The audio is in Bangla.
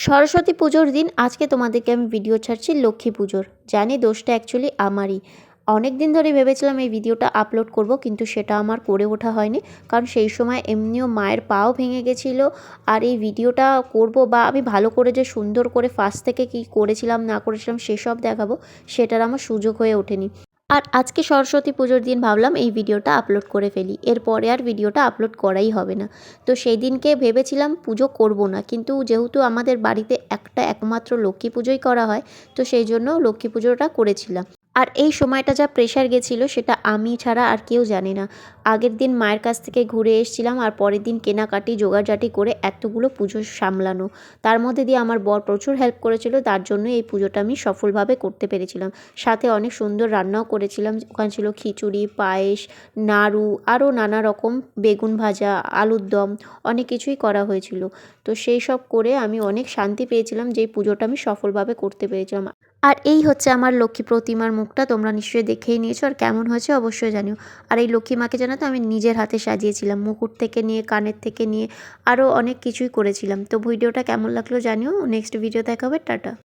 সরস্বতী পুজোর দিন আজকে তোমাদেরকে আমি ভিডিও ছাড়ছি লক্ষ্মী পুজোর। জানি দোষটা অ্যাকচুয়ালি আমারই। অনেক দিন ধরে ভেবেছিলাম এই ভিডিওটা আপলোড করব, কিন্তু সেটা আমার করে ওঠা হয়নি। কারণ সেই সময় এমনিও মায়ের পাও ভেঙে গেছিলো। আর এই ভিডিওটা করব বা আমি ভালো করে যে সুন্দর করে ফার্স্ট থেকে কী করেছিলাম না করেছিলাম সেসব দেখাবো, সেটার আমার সুযোগ হয়ে ওঠেনি। আর আজকে সরস্বতী পুজোর দিন ভাবলাম এই ভিডিওটা আপলোড করে ফেলি, এরপরে আর ভিডিওটা আপলোড করাই হবে না। তো সেই দিনকে ভেবেছিলাম পুজো করব না, কিন্তু যেহেতু আমাদের বাড়িতে একমাত্র লক্ষ্মী পুজোই করা হয়, তো সেই জন্য লক্ষ্মী পুজোটা করেছিলাম। আর এই সময়টা যা প্রেশার গেছিলো সেটা আমি ছাড়া আর কেউ জানে না। আগের দিন মায়ের কাছ থেকে ঘুরে এসেছিলাম, আর পরের দিন কেনাকাটি জোগাড়জাটি করে এতগুলো পুজো সামলানো, তার মধ্যে দিয়ে আমার বর প্রচুর হেল্প করেছিল, তার জন্য এই পুজোটা আমি সফলভাবে করতে পেরেছিলাম। সাথে অনেক সুন্দর রান্নাও করেছিলাম, ওখানে ছিল খিচুড়ি, পায়েস, নাড়ু, আরও নানা রকম বেগুন ভাজা, আলুর দম, অনেক কিছুই করা হয়েছিল। তো সেই সব করে আমি অনেক শান্তি পেয়েছিলাম যে এই পুজোটা আমি সফলভাবে করতে পেরেছিলাম। আর এই হচ্ছে আমার লক্ষ্মী প্রতিমার মুখটা, তোমরা নিশ্চয়ই দেখেই নিয়েছো, আর কেমন হয়েছে অবশ্যই জানিও। আর এই লক্ষ্মী মাকে জানো তো আমি নিজের হাতে সাজিয়েছিলাম, মুকুট থেকে নিয়ে কানের থেকে নিয়ে আরও অনেক কিছুই করেছিলাম। তো ভিডিওটা কেমন লাগলো জানিও। নেক্সট ভিডিও দেখা হবে। টাটা।